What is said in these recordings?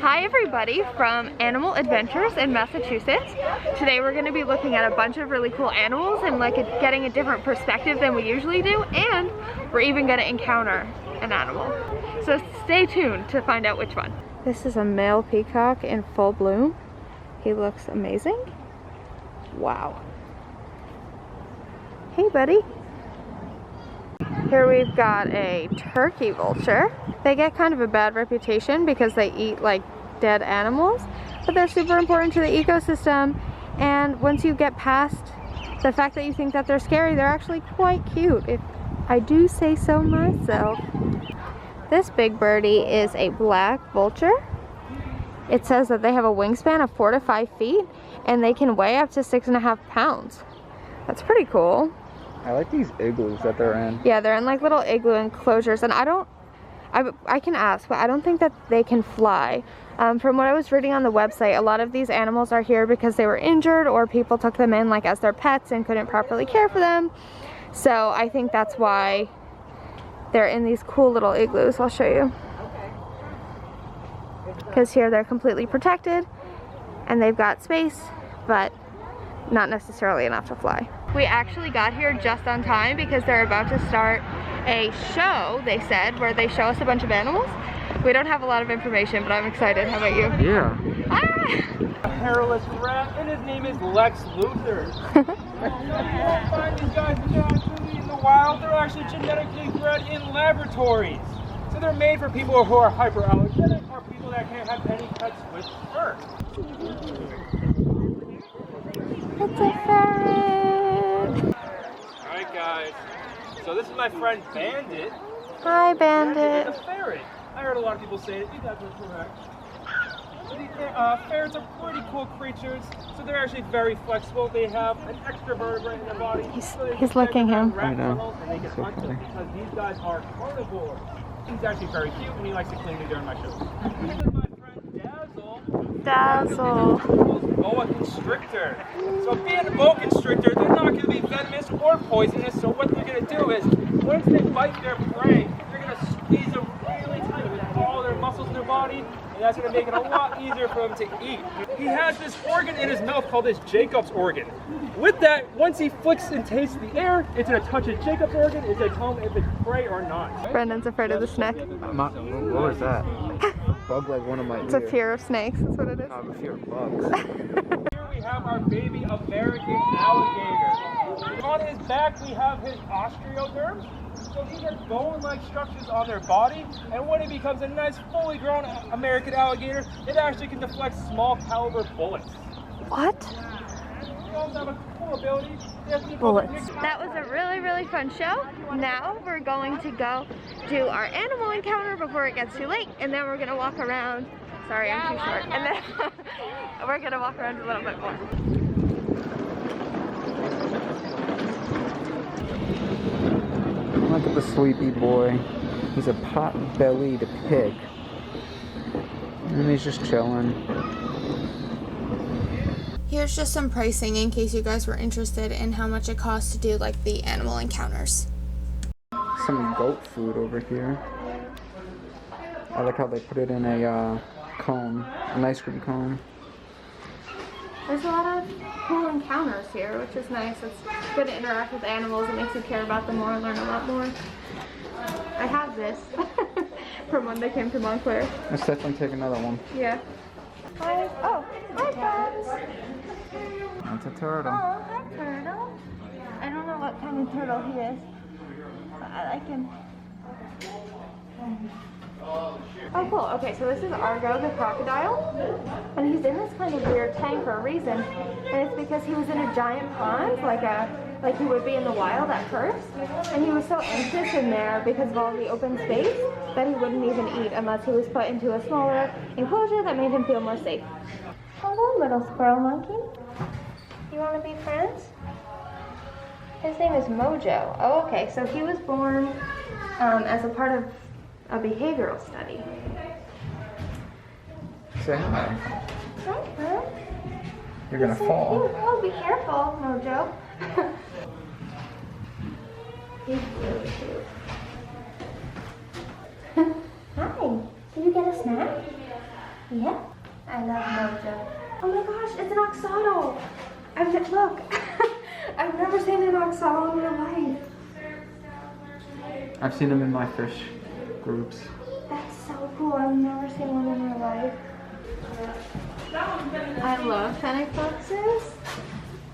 Hi everybody from Animal Adventures in Massachusetts. Today we're going to be looking at a bunch of really cool animals and getting a different perspective than we usually do, and we're even going to encounter an animal. So stay tuned to find out which one. This is a male peacock in full bloom. He looks amazing. Wow. Hey buddy. Here we've got a turkey vulture. They get kind of a bad reputation because they eat like dead animals, but they're super important to the ecosystem, and once you get past the fact that you think that they're scary, they're actually quite cute, if I do say so myself. This big birdie is a black vulture. It says that they have a wingspan of 4 to 5 feet and they can weigh up to 6.5 pounds. That's pretty cool. I like these igloos that they're in. Yeah, they're in like little igloo enclosures, and I can ask, but I don't think that they can fly. From what I was reading on the website, a lot of these animals are here because they were injured or people took them in like as their pets and couldn't properly care for them. So I think that's why they're in these cool little igloos. I'll show you. Because here they're completely protected and they've got space, but not necessarily enough to fly. We actually got here just on time because they're about to start a show, they said, where they show us a bunch of animals. We don't have a lot of information, but I'm excited. How about you? Yeah. A hairless rat, and his name is Lex Luthor. You won't find these guys naturally in the wild. They're actually genetically bred in laboratories. So they're made for people who are hyperallergenic or people that can't have any pets with fur. It's a ferret. Alright guys, so this is my friend Bandit. Hi, Bandit. It's a ferret. I heard a lot of people say it. You guys were correct. Ferrets are pretty cool creatures, so they're actually very flexible. They have an extra vertebrae in their body. He's licking him. I know. And they can hunt them because these guys are carnivores. He's actually very cute and he likes to clean me during my show. This is my friend Dazzle. Dazzle. Boa constrictor. So being a boa constrictor, they're not going to be venomous or poisonous. So what they're going to do is, once they bite their prey, they're going to squeeze them really tight with all their muscles in their body, and that's going to make it a lot easier for him to eat. He has this organ in his mouth called his Jacob's organ. With that, once he flicks and tastes the air, it's going to touch his Jacob's organ. It's going to tell him if it's prey or not. Brendan's afraid of the snake. What was that? Bug like one of my It's a fear of snakes, that's what it is. I have a fear of bugs. Here we have our baby American alligator. On his back, we have his osteoderms. So these are bone-like structures on their body, and when it becomes a nice, fully grown American alligator, it actually can deflect small caliber bullets. What? They also have a cool ability. Bullets. That was a really, really fun show. Now we're going to go do our animal encounter before it gets too late, and then we're going to walk around. Sorry, I'm too short. And then we're going to walk around a little bit more. Look at the sleepy boy. He's a pot-bellied pig. And he's just chilling. Here's just some pricing in case you guys were interested in how much it costs to do like the animal encounters. Some goat food over here. I like how they put it in a cone, an ice cream cone. There's a lot of cool encounters here, which is nice. It's good to interact with animals. It makes you care about them more and learn a lot more. I have this from when they came to Montclair. Let's definitely take another one. Yeah. Hi. Oh, hi friends. That's a turtle. Oh, hi turtle. I don't know what kind of turtle he is, but I like him. Oh cool, okay, so this is Argo the crocodile, and he's in this kind of weird tank for a reason, and it's because he was in a giant pond, like he would be in the wild at first, and he was so anxious in there because of all the open space that he wouldn't even eat unless he was put into a smaller enclosure that made him feel more safe. Hello little squirrel monkey, you want to be friends? His name is Mojo. Oh okay, so he was born as a part of a behavioral study. Say hi. Hi. You're gonna fall. Oh, be careful, Mojo. He's really cute. Hi. Did you get a snack? Yeah. I love Mojo. Oh my gosh, it's an oxalo. Look. I've never seen an oxalo in my life. I've seen them in my fish groups. That's so cool. I've never seen one in my life. I love fennec foxes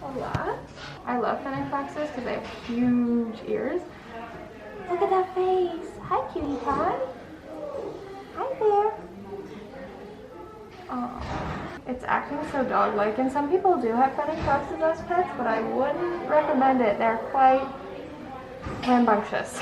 a lot. I love fennec foxes because they have huge ears. Look at that face. Hi, cutie pie. Hi there. Oh, it's acting so dog-like, and some people do have fennec foxes as pets, but I wouldn't recommend it. They're quite rambunctious.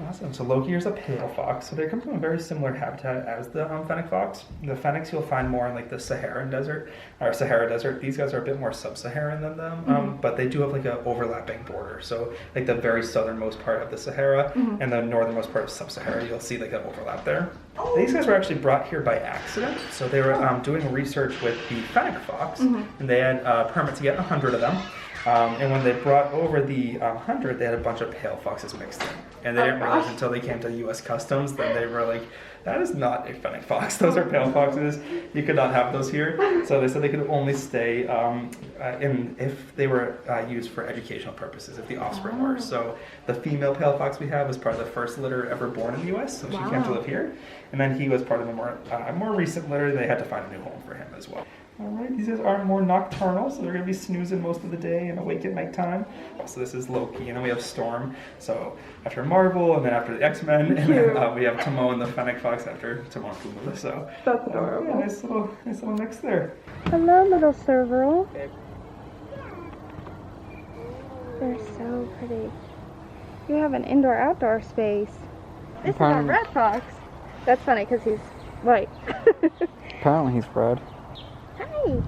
Awesome. So Loki is a pale fox. So they come from a very similar habitat as the fennec fox. The fennecs you'll find more in like the Saharan desert or Sahara desert. These guys are a bit more sub-Saharan than them, but they do have like an overlapping border. So like the very southernmost part of the Sahara and the northernmost part of sub-Sahara, you'll see like an overlap there. These guys were actually brought here by accident. So they were doing research with the fennec fox, and they had a permit to get 100 of them. And when they brought over the 100, they had a bunch of pale foxes mixed in. And they didn't realize until they came to U.S. Customs that they were like, that is not a fennec fox. Those are pale foxes. You could not have those here. So they said they could only stay if they were used for educational purposes, if the offspring were. So the female pale fox we have was part of the first litter ever born in the U.S. So she came to live here. And then he was part of the more recent litter. They had to find a new home for him as well. Alright, these guys are more nocturnal, so they're going to be snoozing most of the day and awake at nighttime. So this is Loki, and then we have Storm. So after Marvel, and then after the X-Men, and then we have Timon the Fennec Fox after Timon and Pumbaa. So That's adorable. yeah, nice little mix there. Hello, little serval. They're so pretty. You have an indoor-outdoor space. This is our red fox. That's funny because he's white. Apparently he's red. Hi.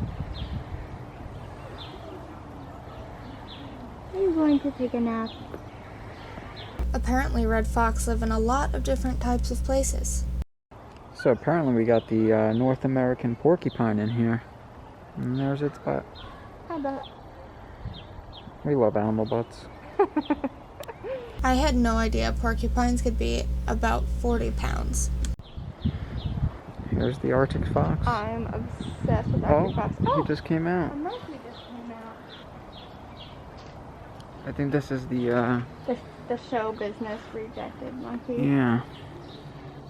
Are you going to take a nap? Apparently, red fox live in a lot of different types of places. So apparently we got the North American porcupine in here. And there's its butt. Hi, butt. We love animal butts. I had no idea porcupines could be about 40 pounds. Here's the Arctic fox. I'm obsessed with Arctic fox. He just came out. A monkey just came out. I think this is the, The show business rejected monkey. yeah.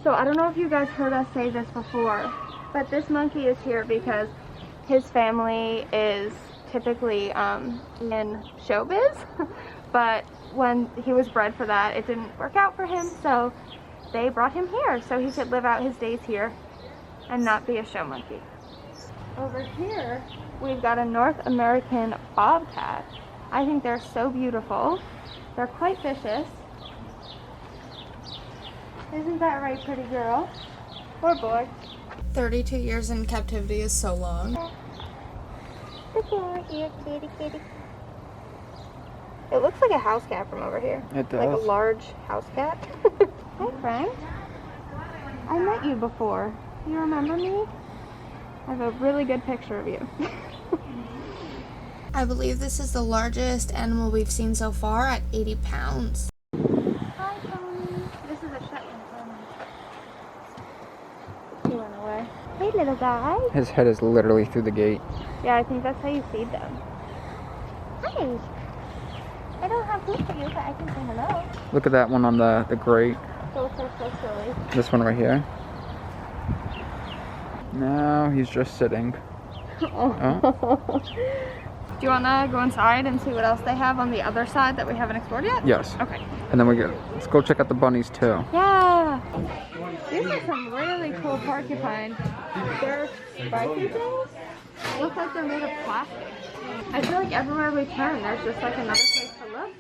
So I don't know if you guys heard us say this before, but this monkey is here because his family is typically in showbiz, but when he was bred for that, it didn't work out for him, so they brought him here so he could live out his days here and not be a show monkey. Over here, we've got a North American bobcat. I think they're so beautiful. They're quite vicious. Isn't that right, pretty girl? Or boy? 32 years in captivity is so long. Look over here, kitty, kitty. It looks like a house cat from over here. It does. Like a large house cat. Hi, friend. I met you before. You remember me? I have a really good picture of you. I believe this is the largest animal we've seen so far at 80 pounds. Hi, Tony. This is a Shetland pony. He went away. Hey, little guy. His head is literally through the gate. Yeah, I think that's how you feed them. Hi. I don't have food for you, but I can say hello. Look at that one on the grate. So silly. This one right here. No, he's just sitting. Oh. Do you want to go inside and see what else they have on the other side that we haven't explored yet? Yes. Okay. And then let's go check out the bunnies too. Yeah. These are some really cool porcupine. They're spiky things. Look like they're made of plastic. I feel like everywhere we turn, there's just like another place to look.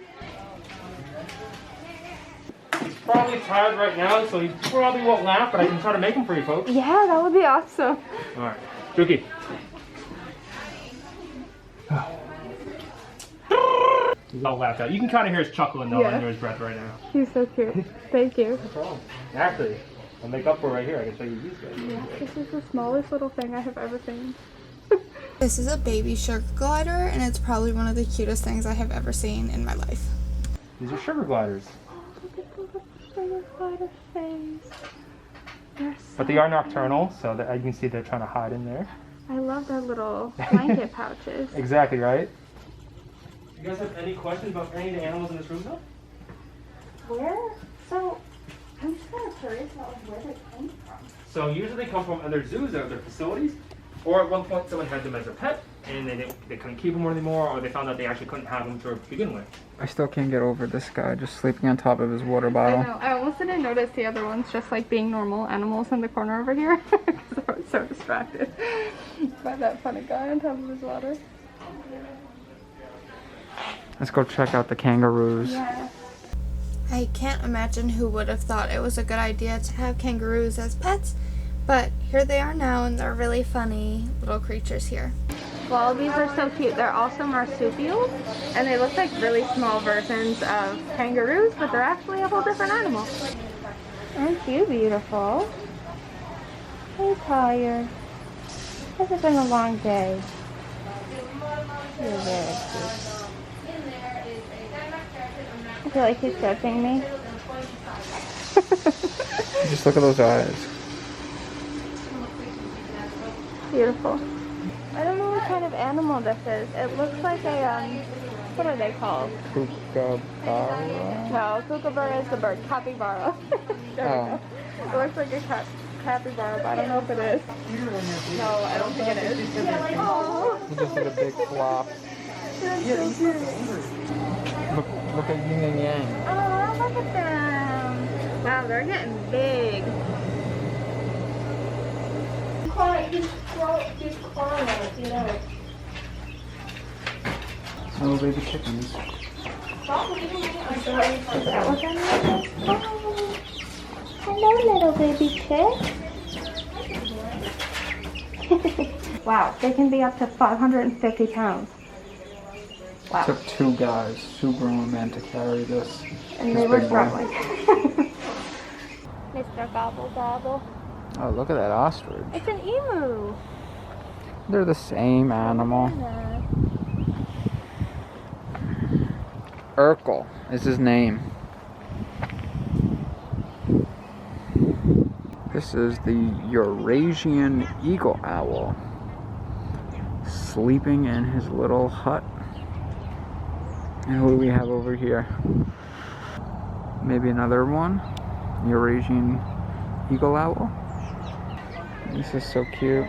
He's probably tired right now, so he probably won't laugh, but I can try to make him for you folks. Yeah, that would be awesome. Alright. Dookie. He's all laughed out. You can kind of hear his chuckling though under his breath right now. He's so cute. Thank you. No problem. Actually, I'll make up for it right here. I can show you these guys. Yeah, this is the smallest little thing I have ever seen. This is a baby sugar glider, and it's probably one of the cutest things I have ever seen in my life. These are sugar gliders. Look at the little sugar glider face. But they are nocturnal, so that you can see they're trying to hide in there. I love their little blanket pouches. Exactly, right? You guys have any questions about any of the animals in this room though? Where? So, I'm just kind of curious about where they came from. So usually they come from other zoos or other facilities, or at one point someone had them as a pet and they couldn't keep them anymore, or they found out they actually couldn't have them to begin with. I still can't get over this guy just sleeping on top of his water I bottle. know. I almost didn't notice the other ones just like being normal animals in the corner over here. Because I was so distracted by that funny guy on top of his water. Let's go check out the kangaroos. Yeah. I can't imagine who would have thought it was a good idea to have kangaroos as pets, but here they are now, and they're really funny little creatures here. Wallabies are so cute. They're also marsupials, and they look like really small versions of kangaroos, but they're actually a whole different animal. Aren't you beautiful? Are you tired? This has been a long day. You're very cute. I feel like he's judging me. Just look at those eyes. Beautiful. I don't know what kind of animal this is. It looks like a, what are they called? Kookaburra? No, kookaburra is the bird. Capybara. There we go. It looks like a capybara, but I don't know if it is. No, I don't think it is. Oh, He just did a big flop. that's so cute. Look at yin and yang. Oh, look at them. Wow, they're getting big. Little baby chickens. Is that what that is? Oh, hello, little baby chick. Wow, they can be up to 550 pounds. Wow. Took two guys, two grown men to carry this. And this they were big boy. struggling. Mr. Gobble Gobble. Oh, look at that ostrich. It's an emu. They're the same animal. Urkel is his name. This is the Eurasian eagle owl, sleeping in his little hut. And who do we have over here? Maybe another one? Eurasian eagle owl. This is so cute.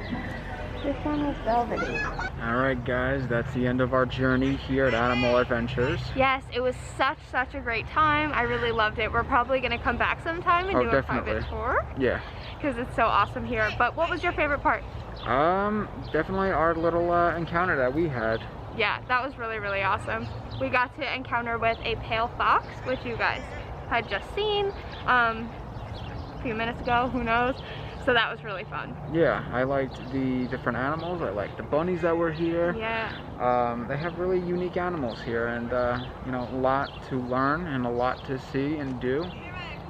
This one is velvety. Alright guys, that's the end of our journey here at Animal Adventures. Yes, it was such a great time. I really loved it. We're probably going to come back sometime and do a private tour Yeah. because it's so awesome here. But what was your favorite part? Definitely our little encounter that we had. Yeah, that was really awesome. We got to encounter with a pale fox, which you guys had just seen a few minutes ago, who knows. So that was really fun. Yeah, I liked the different animals. I liked the bunnies that were here. Yeah. They have really unique animals here, and you know, a lot to learn and a lot to see and do.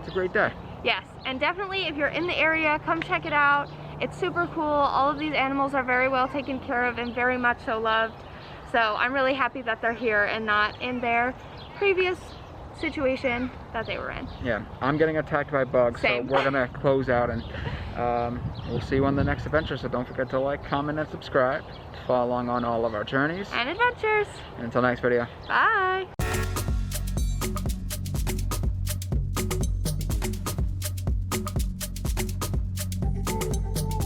It's a great day. Yes, and definitely if you're in the area, come check it out. It's super cool. All of these animals are very well taken care of and very much so loved. So I'm really happy that they're here and not in their previous situation that they were in. Yeah, I'm getting attacked by bugs, Same. so we're gonna close out, and we'll see you on the next adventure. So don't forget to like, comment, and subscribe to follow along on all of our journeys. And adventures. And until next video. Bye.